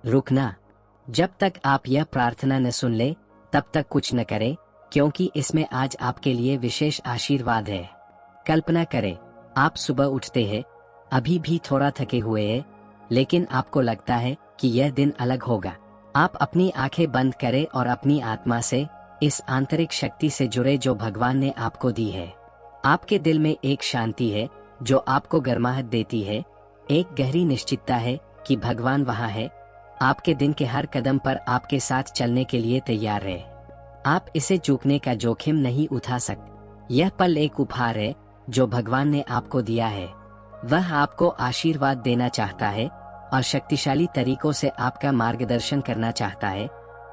रुकना। जब तक आप यह प्रार्थना न सुन ले तब तक कुछ न करें, क्योंकि इसमें आज आपके लिए विशेष आशीर्वाद है। कल्पना करें, आप सुबह उठते हैं, अभी भी थोड़ा थके हुए हैं, लेकिन आपको लगता है कि यह दिन अलग होगा। आप अपनी आंखें बंद करें और अपनी आत्मा से, इस आंतरिक शक्ति से जुड़े जो भगवान ने आपको दी है। आपके दिल में एक शांति है जो आपको गर्माहट देती है, एक गहरी निश्चितता है कि भगवान वहाँ है, आपके दिन के हर कदम पर आपके साथ चलने के लिए तैयार है। आप इसे चूकने का जोखिम नहीं उठा सकते। यह पल एक उपहार है जो भगवान ने आपको दिया है। वह आपको आशीर्वाद देना चाहता है और शक्तिशाली तरीकों से आपका मार्गदर्शन करना चाहता है,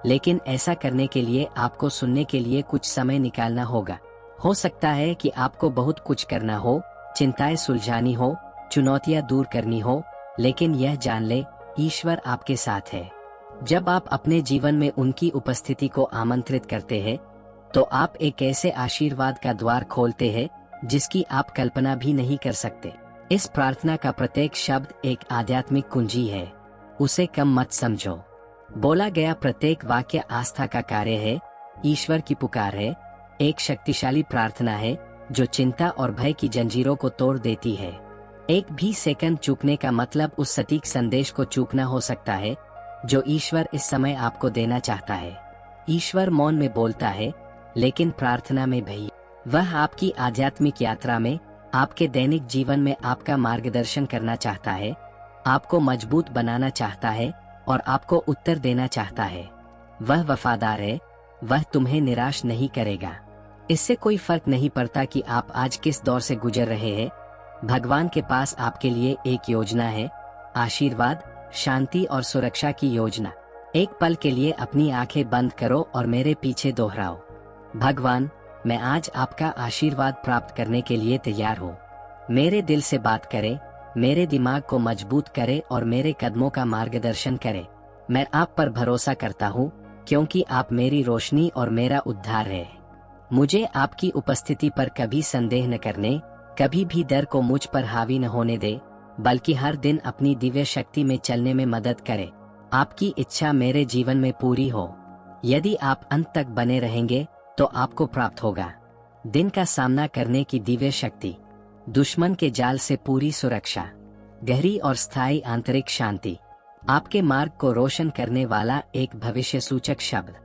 लेकिन ऐसा करने के लिए आपको सुनने के लिए कुछ समय निकालना होगा। हो सकता है कि आपको बहुत कुछ करना हो, चिंताएं सुलझानी हो, चुनौतियां दूर करनी हो, लेकिन यह जान ले, ईश्वर आपके साथ है। जब आप अपने जीवन में उनकी उपस्थिति को आमंत्रित करते हैं, तो आप एक ऐसे आशीर्वाद का द्वार खोलते हैं जिसकी आप कल्पना भी नहीं कर सकते। इस प्रार्थना का प्रत्येक शब्द एक आध्यात्मिक कुंजी है, उसे कम मत समझो। बोला गया प्रत्येक वाक्य आस्था का कार्य है, ईश्वर की पुकार है, एक शक्तिशाली प्रार्थना है जो चिंता और भय की जंजीरों को तोड़ देती है। एक भी सेकंड चूकने का मतलब उस सटीक संदेश को चूकना हो सकता है जो ईश्वर इस समय आपको देना चाहता है। ईश्वर मौन में बोलता है, लेकिन प्रार्थना में भी। वह आपकी आध्यात्मिक यात्रा में, आपके दैनिक जीवन में आपका मार्गदर्शन करना चाहता है, आपको मजबूत बनाना चाहता है और आपको उत्तर देना चाहता है। वह वफादार है, वह तुम्हें निराश नहीं करेगा। इससे कोई फर्क नहीं पड़ता कि आप आज किस दौर से गुजर रहे हैं, भगवान के पास आपके लिए एक योजना है, आशीर्वाद, शांति और सुरक्षा की योजना। एक पल के लिए अपनी आंखें बंद करो और मेरे पीछे दोहराओ, भगवान, मैं आज आपका आशीर्वाद प्राप्त करने के लिए तैयार हूँ। मेरे दिल से बात करें, मेरे दिमाग को मजबूत करें और मेरे कदमों का मार्गदर्शन करें। मैं आप पर भरोसा करता हूँ, क्योंकि आप मेरी रोशनी और मेरा उद्धार है। मुझे आपकी उपस्थिति पर कभी संदेह न करने, कभी भी डर को मुझ पर हावी न होने दे, बल्कि हर दिन अपनी दिव्य शक्ति में चलने में मदद करे। आपकी इच्छा मेरे जीवन में पूरी हो। यदि आप अंत तक बने रहेंगे तो आपको प्राप्त होगा दिन का सामना करने की दिव्य शक्ति, दुश्मन के जाल से पूरी सुरक्षा, गहरी और स्थायी आंतरिक शांति, आपके मार्ग को रोशन करने वाला एक भविष्य सूचक शब्द।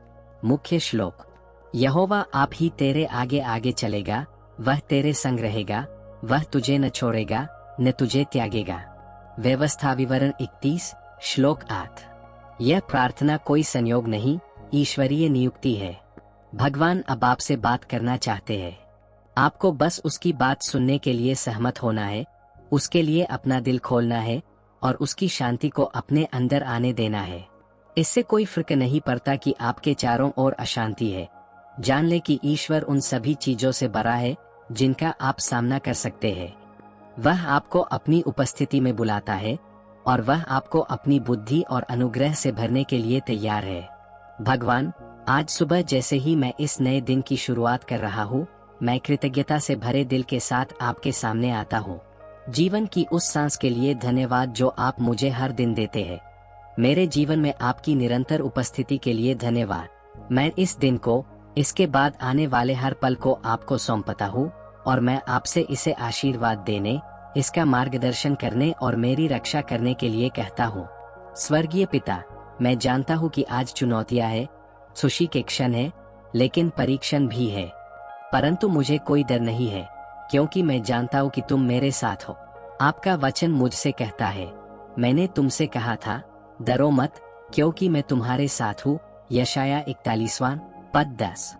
मुख्य श्लोक। यहोवा आप ही तेरे आगे आगे चलेगा, वह तेरे संग रहेगा, वह तुझे न छोड़ेगा न तुझे त्यागेगा। व्यवस्था विवरण 31, श्लोक 8। यह प्रार्थना कोई संयोग नहीं, ईश्वरीय नियुक्ति है। भगवान अब आपसे बात करना चाहते हैं। आपको बस उसकी बात सुनने के लिए सहमत होना है, उसके लिए अपना दिल खोलना है और उसकी शांति को अपने अंदर आने देना है। इससे कोई फर्क नहीं पड़ता कि आपके चारों ओर अशांति है। जान ले कि ईश्वर उन सभी चीजों से बड़ा है जिनका आप सामना कर सकते हैं। वह आपको अपनी उपस्थिति में बुलाता है और वह आपको अपनी बुद्धि और अनुग्रह से भरने के लिए तैयार है। भगवान, आज सुबह जैसे ही मैं इस नए दिन की शुरुआत कर रहा हूँ, मैं कृतज्ञता से भरे दिल के साथ आपके सामने आता हूँ। जीवन की उस सांस के लिए धन्यवाद जो आप मुझे हर दिन देते हैं। मेरे जीवन में आपकी निरंतर उपस्थिति के लिए धन्यवाद। मैं इस दिन को, इसके बाद आने वाले हर पल को आपको सौंपता हूँ और मैं आपसे इसे आशीर्वाद देने, इसका मार्गदर्शन करने और मेरी रक्षा करने के लिए कहता हूँ। स्वर्गीय पिता, मैं जानता हूँ कि आज चुनौतियाँ है, खुशी के क्षण है, लेकिन परीक्षण भी है, परंतु मुझे कोई डर नहीं है, क्योंकि मैं जानता हूँ कि तुम मेरे साथ हो। आपका वचन मुझसे कहता है, मैंने तुमसे कहा था, डरो मत, क्योंकि मैं तुम्हारे साथ हूँ। यशाया 41वां पद 10।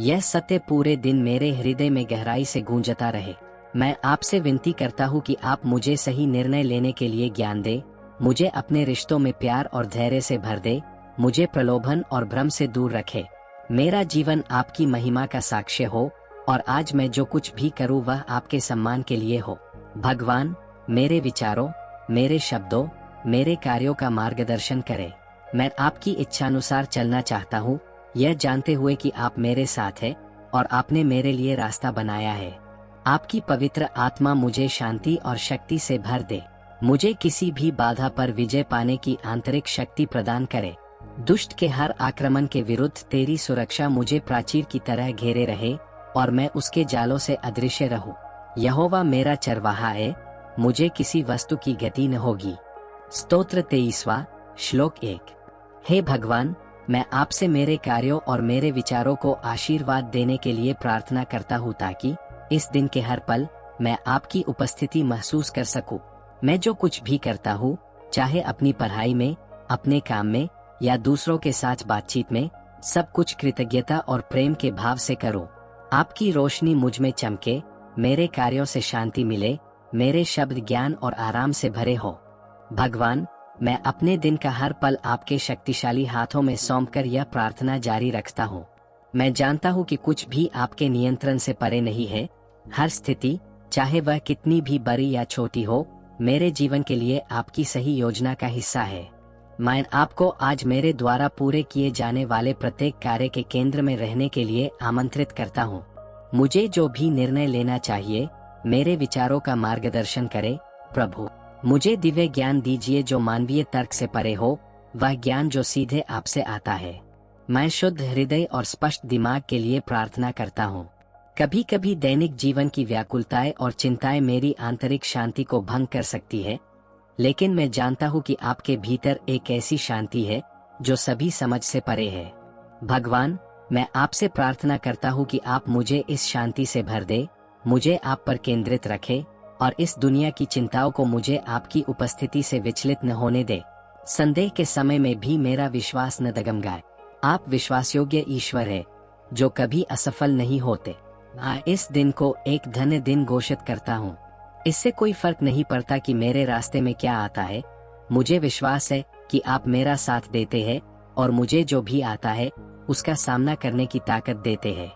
यह सत्य पूरे दिन मेरे हृदय में गहराई से गूंजता रहे। मैं आपसे विनती करता हूँ कि आप मुझे सही निर्णय लेने के लिए ज्ञान दे, मुझे अपने रिश्तों में प्यार और धैर्य से भर दे, मुझे प्रलोभन और भ्रम से दूर रखे। मेरा जीवन आपकी महिमा का साक्ष्य हो और आज मैं जो कुछ भी करूँ वह आपके सम्मान के लिए हो। भगवान, मेरे विचारों, मेरे शब्दों, मेरे कार्यों का मार्गदर्शन करें। मैं आपकी इच्छानुसार चलना चाहता हूँ, यह जानते हुए कि आप मेरे साथ हैं और आपने मेरे लिए रास्ता बनाया है। आपकी पवित्र आत्मा मुझे शांति और शक्ति से भर दे। मुझे किसी भी बाधा पर विजय पाने की आंतरिक शक्ति प्रदान करे। दुष्ट के हर आक्रमण के विरुद्ध तेरी सुरक्षा मुझे प्राचीर की तरह घेरे रहे और मैं उसके जालों से अदृश्य रहूं। यहोवा मेरा चरवाहा है, मुझे किसी वस्तु की गति न होगी। स्तोत्र 23वां श्लोक 1। हे भगवान, मैं आपसे मेरे कार्यों और मेरे विचारों को आशीर्वाद देने के लिए प्रार्थना करता हूँ ताकि इस दिन के हर पल मैं आपकी उपस्थिति महसूस कर सकूं। मैं जो कुछ भी करता हूँ, चाहे अपनी पढ़ाई में, अपने काम में या दूसरों के साथ बातचीत में, सब कुछ कृतज्ञता और प्रेम के भाव से करो। आपकी रोशनी मुझ में चमके, मेरे कार्यों से शांति मिले, मेरे शब्द ज्ञान और आराम से भरे हो। भगवान, मैं अपने दिन का हर पल आपके शक्तिशाली हाथों में सौंपकर यह प्रार्थना जारी रखता हूँ। मैं जानता हूँ कि कुछ भी आपके नियंत्रण से परे नहीं है। हर स्थिति, चाहे वह कितनी भी बड़ी या छोटी हो, मेरे जीवन के लिए आपकी सही योजना का हिस्सा है। मैं आपको आज मेरे द्वारा पूरे किए जाने वाले प्रत्येक कार्य के केंद्र में रहने के लिए आमंत्रित करता हूँ। मुझे जो भी निर्णय लेना चाहिए, मेरे विचारों का मार्गदर्शन करे। प्रभु, मुझे दिव्य ज्ञान दीजिए जो मानवीय तर्क से परे हो, वह ज्ञान जो सीधे आपसे आता है। मैं शुद्ध हृदय और स्पष्ट दिमाग के लिए प्रार्थना करता हूँ। कभी कभी दैनिक जीवन की व्याकुलताएं और चिंताएं मेरी आंतरिक शांति को भंग कर सकती है, लेकिन मैं जानता हूँ कि आपके भीतर एक ऐसी शांति है जो सभी समझ से परे है। भगवान, मैं आपसे प्रार्थना करता हूँ कि आप मुझे इस शांति से भर दे, मुझे आप पर केंद्रित रखे और इस दुनिया की चिंताओं को मुझे आपकी उपस्थिति से विचलित न होने दे। संदेह के समय में भी मेरा विश्वास न डगमगाए। आप विश्वासयोग्य ईश्वर है जो कभी असफल नहीं होते। मैं इस दिन को एक धन्य दिन घोषित करता हूँ। इससे कोई फर्क नहीं पड़ता कि मेरे रास्ते में क्या आता है। मुझे विश्वास है कि आप मेरा साथ देते हैं और मुझे जो भी आता है उसका सामना करने की ताकत देते हैं।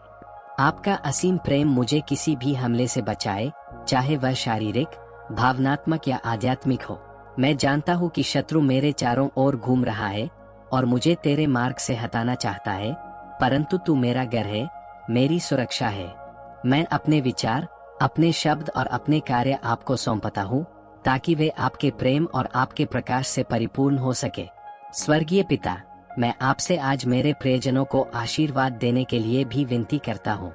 आपका असीम प्रेम मुझे किसी भी हमले से बचाए, चाहे वह शारीरिक, भावनात्मक या आध्यात्मिक हो। मैं जानता हूँ कि शत्रु मेरे चारों ओर घूम रहा है और मुझे तेरे मार्ग से हटाना चाहता है, परंतु तू मेरा घर है, मेरी सुरक्षा है। मैं अपने विचार, अपने शब्द और अपने कार्य आपको सौंपता हूँ ताकि वे आपके प्रेम और आपके प्रकाश से परिपूर्ण हो सके। स्वर्गीय पिता, मैं आपसे आज मेरे प्रियजनों को आशीर्वाद देने के लिए भी विनती करता हूँ।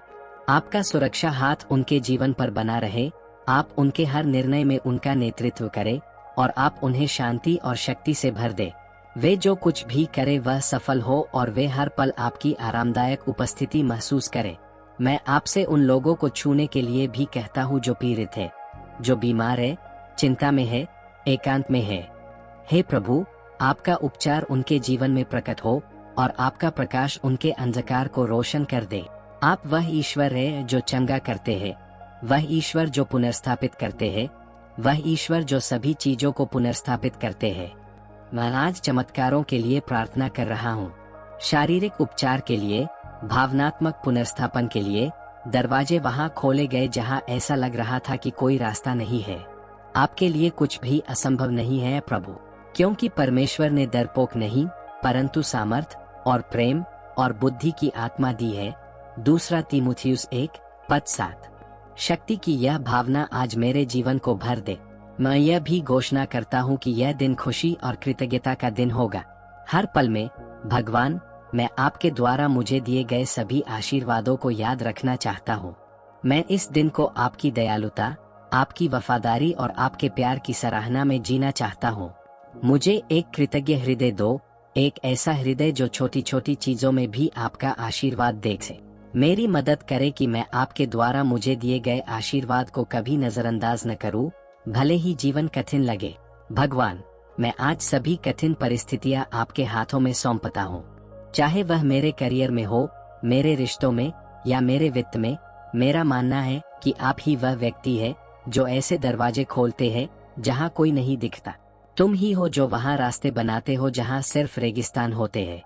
आपका सुरक्षा हाथ उनके जीवन पर बना रहे, आप उनके हर निर्णय में उनका नेतृत्व करें और आप उन्हें शांति और शक्ति से भर दे। वे जो कुछ भी करे वह सफल हो और वे हर पल आपकी आरामदायक उपस्थिति महसूस करें। मैं आपसे उन लोगों को छूने के लिए भी कहता हूँ जो पीड़ित है, जो बीमार है, चिंता में है, एकांत में है। हे प्रभु, आपका उपचार उनके जीवन में प्रकट हो और आपका प्रकाश उनके अंधकार को रोशन कर दे। आप वह ईश्वर है जो चंगा करते हैं, वह ईश्वर जो पुनर्स्थापित करते हैं, वह ईश्वर जो सभी चीजों को पुनर्स्थापित करते हैं। मैं आज चमत्कारों के लिए प्रार्थना कर रहा हूँ, शारीरिक उपचार के लिए, भावनात्मक पुनर्स्थापन के लिए। दरवाजे वहाँ खोले गए जहाँ ऐसा लग रहा था कि कोई रास्ता नहीं है। आपके लिए कुछ भी असंभव नहीं है प्रभु, क्योंकि परमेश्वर ने डरपोक नहीं परंतु सामर्थ और प्रेम और बुद्धि की आत्मा दी है। दूसरा तीमुथियुस 1:7। शक्ति की यह भावना आज मेरे जीवन को भर दे। मैं यह भी घोषणा करता हूँ कि यह दिन खुशी और कृतज्ञता का दिन होगा। हर पल में भगवान, मैं आपके द्वारा मुझे दिए गए सभी आशीर्वादों को याद रखना चाहता हूँ। मैं इस दिन को आपकी दयालुता, आपकी वफादारी और आपके प्यार की सराहना में जीना चाहता हूँ। मुझे एक कृतज्ञ हृदय दो, एक ऐसा हृदय जो छोटी छोटी चीजों में भी आपका आशीर्वाद देखे। मेरी मदद करे कि मैं आपके द्वारा मुझे दिए गए आशीर्वाद को कभी नजरअंदाज न करूं, भले ही जीवन कठिन लगे। भगवान, मैं आज सभी कठिन परिस्थितियां आपके हाथों में सौंपता हूँ। चाहे वह मेरे करियर में हो, मेरे रिश्तों में या मेरे वित्त में। मेरा मानना है कि आप ही वह व्यक्ति है जो ऐसे दरवाजे खोलते हैं जहाँ कोई नहीं दिखता। तुम ही हो जो वहाँ रास्ते बनाते हो जहाँ सिर्फ रेगिस्तान होते हैं।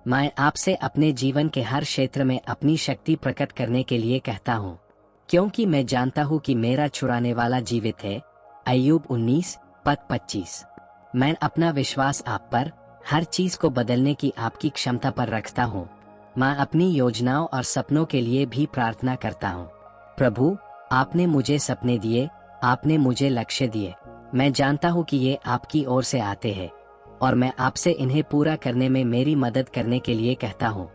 मैं आपसे अपने जीवन के हर क्षेत्र में अपनी शक्ति प्रकट करने के लिए कहता हूँ, क्योंकि मैं जानता हूँ कि मेरा छुड़ाने वाला जीवित है। अय्यूब 19:25। मैं अपना विश्वास आप पर, हर चीज को बदलने की आपकी क्षमता पर रखता हूँ। मैं अपनी योजनाओं और सपनों के लिए भी प्रार्थना करता हूँ। प्रभु, आपने मुझे सपने दिए, आपने मुझे लक्ष्य दिए। मैं जानता हूँ कि ये आपकी ओर से आते हैं और मैं आपसे इन्हें पूरा करने में मेरी मदद करने के लिए कहता हूँ।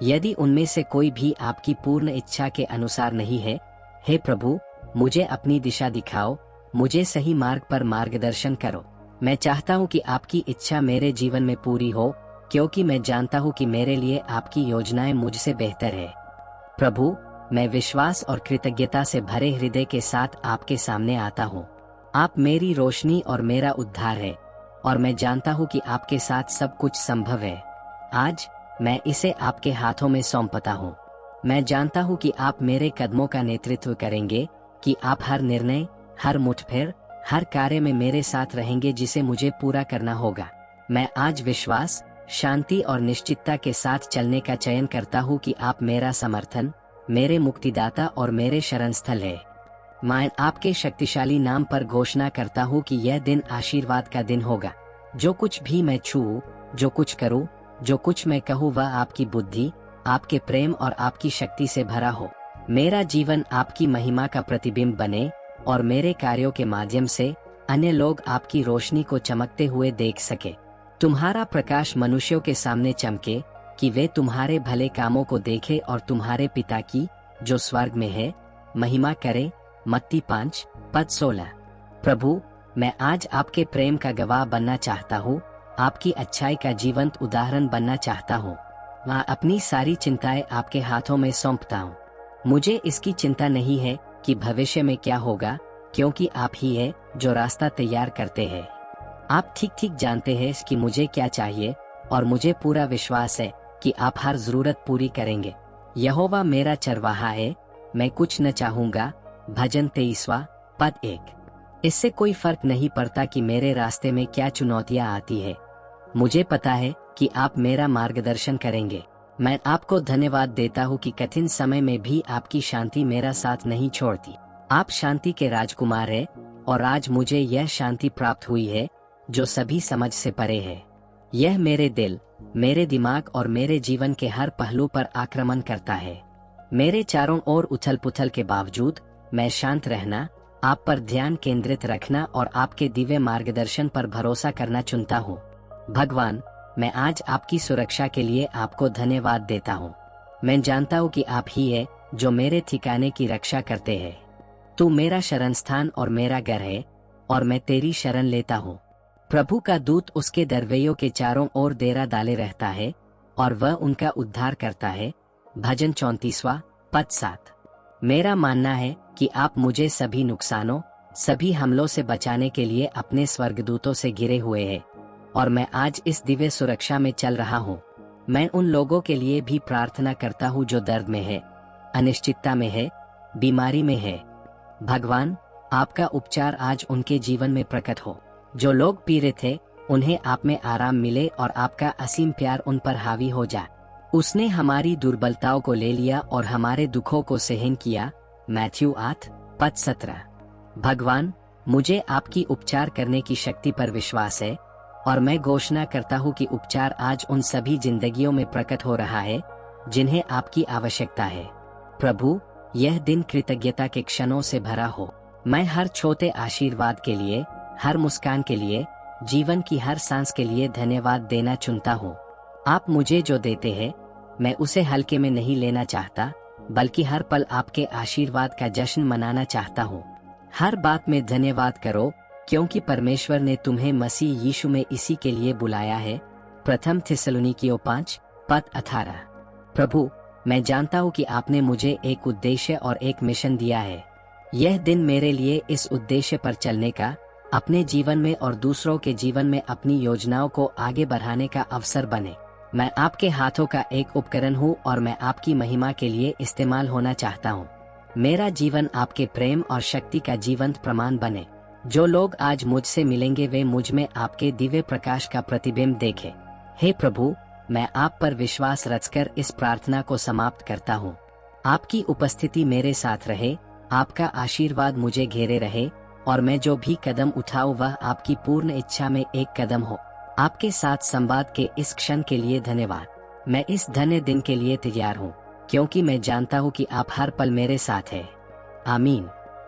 यदि उनमें से कोई भी आपकी पूर्ण इच्छा के अनुसार नहीं है, हे प्रभु, मुझे अपनी दिशा दिखाओ, मुझे सही मार्ग पर मार्गदर्शन करो। मैं चाहता हूँ कि आपकी इच्छा मेरे जीवन में पूरी हो, क्योंकि मैं जानता हूँ कि मेरे लिए आपकी योजनाएं मुझसे बेहतर है। प्रभु, मैं विश्वास और कृतज्ञता से भरे हृदय के साथ आपके सामने आता हूँ। आप मेरी रोशनी और मेरा उद्धार है और मैं जानता हूँ कि आपके साथ सब कुछ संभव है। आज मैं इसे आपके हाथों में सौंपता हूँ। मैं जानता हूँ कि आप मेरे कदमों का नेतृत्व करेंगे, कि आप हर निर्णय, हर मुठभेड़, हर कार्य में मेरे साथ रहेंगे जिसे मुझे पूरा करना होगा। मैं आज विश्वास, शांति और निश्चितता के साथ चलने का चयन करता हूँ कि आप मेरा समर्थन, मेरे मुक्तिदाता और मेरे शरणस्थल है। मैं आपके शक्तिशाली नाम पर घोषणा करता हूँ कि यह दिन आशीर्वाद का दिन होगा। जो कुछ भी मैं छूऊं, जो कुछ करूँ, जो कुछ मैं कहूँ, वह आपकी बुद्धि, आपके प्रेम और आपकी शक्ति से भरा हो। मेरा जीवन आपकी महिमा का प्रतिबिंब बने और मेरे कार्यों के माध्यम से अन्य लोग आपकी रोशनी को चमकते हुए देख सके। तुम्हारा प्रकाश मनुष्यों के सामने चमके, कि वे तुम्हारे भले कामों को देखें और तुम्हारे पिता की, जो स्वर्ग में है, महिमा करे। मत्ती 5:16। प्रभु, मैं आज आपके प्रेम का गवाह बनना चाहता हूँ, आपकी अच्छाई का जीवंत उदाहरण बनना चाहता हूँ। मैं अपनी सारी चिंताएं आपके हाथों में सौंपता हूँ। मुझे इसकी चिंता नहीं है कि भविष्य में क्या होगा, क्योंकि आप ही है जो रास्ता तैयार करते हैं। आप ठीक ठीक जानते हैं कि मुझे क्या चाहिए और मुझे पूरा विश्वास है कि आप हर जरूरत पूरी करेंगे। यहोवा मेरा चरवाहा है, मैं कुछ न चाहूंगा। भजन 23:1। इससे कोई फर्क नहीं पड़ता कि मेरे रास्ते में क्या चुनौतियां आती है। मुझे पता है कि आप मेरा मार्गदर्शन करेंगे। मैं आपको धन्यवाद देता हूँ कि कठिन समय में भी आपकी शांति मेरा साथ नहीं छोड़ती। आप शांति के राजकुमार हैं और आज मुझे यह शांति प्राप्त हुई है जो सभी समझ से परे है। यह मेरे दिल, मेरे दिमाग और मेरे जीवन के हर पहलू पर आक्रमण करता है। मेरे चारों ओर उथल पुथल के बावजूद मैं शांत रहना, आप पर ध्यान केंद्रित रखना और आपके दिव्य मार्गदर्शन पर भरोसा करना चुनता हूँ। भगवान, मैं आज आपकी सुरक्षा के लिए आपको धन्यवाद देता हूँ। मैं जानता हूँ कि आप ही है जो मेरे ठिकाने की रक्षा करते हैं। तू मेरा शरणस्थान और मेरा घर है और मैं तेरी शरण लेता हूँ। प्रभु का दूत उसके दरवेयों के चारों ओर डेरा डाले रहता है और वह उनका उद्धार करता है। भजन 34:7। मेरा मानना है कि आप मुझे सभी नुकसानों, सभी हमलों से बचाने के लिए अपने स्वर्गदूतों से घिरे हुए हैं और मैं आज इस दिव्य सुरक्षा में चल रहा हूँ। मैं उन लोगों के लिए भी प्रार्थना करता हूँ जो दर्द में है, अनिश्चितता में है, बीमारी में है। भगवान, आपका उपचार आज उनके जीवन में प्रकट हो। जो लोग पीड़ित थे, उन्हें आप में आराम मिले और आपका असीम प्यार उन पर हावी हो जाए। उसने हमारी दुर्बलताओं को ले लिया और हमारे दुखों को सहन किया। मैथ्यू 8:17। भगवान, मुझे आपकी उपचार करने की शक्ति पर विश्वास है और मैं घोषणा करता हूँ कि उपचार आज उन सभी जिंदगियों में प्रकट हो रहा है जिन्हें आपकी आवश्यकता है। प्रभु, यह दिन कृतज्ञता के क्षणों से भरा हो। मैं हर छोटे आशीर्वाद के लिए, हर मुस्कान के लिए, जीवन की हर सांस के लिए धन्यवाद देना चुनता हूँ। आप मुझे जो देते हैं, मैं उसे हल्के में नहीं लेना चाहता, बल्कि हर पल आपके आशीर्वाद का जश्न मनाना चाहता हूँ। हर बात में धन्यवाद करो, क्योंकि परमेश्वर ने तुम्हें मसीह यीशु में इसी के लिए बुलाया है। प्रथम थिस्सलुनीकियों 5:18। प्रभु, मैं जानता हूँ कि आपने मुझे एक उद्देश्य और एक मिशन दिया है। यह दिन मेरे लिए इस उद्देश्य पर चलने का, अपने जीवन में और दूसरों के जीवन में अपनी योजनाओं को आगे बढ़ाने का अवसर बने। मैं आपके हाथों का एक उपकरण हूँ और मैं आपकी महिमा के लिए इस्तेमाल होना चाहता हूँ। मेरा जीवन आपके प्रेम और शक्ति का जीवंत प्रमाण बने। जो लोग आज मुझसे मिलेंगे वे मुझ में आपके दिव्य प्रकाश का प्रतिबिंब देखें। हे प्रभु, मैं आप पर विश्वास रचकर इस प्रार्थना को समाप्त करता हूँ। आपकी उपस्थिति मेरे साथ रहे, आपका आशीर्वाद मुझे घेरे रहे और मैं जो भी कदम उठाऊं वह आपकी पूर्ण इच्छा में एक कदम हो। आपके साथ संवाद के इस क्षण के लिए धन्यवाद। मैं इस धन्य दिन के लिए तैयार हूँ, क्योंकि मैं जानता हूँ कि आप हर पल मेरे साथ हैं। आमीन।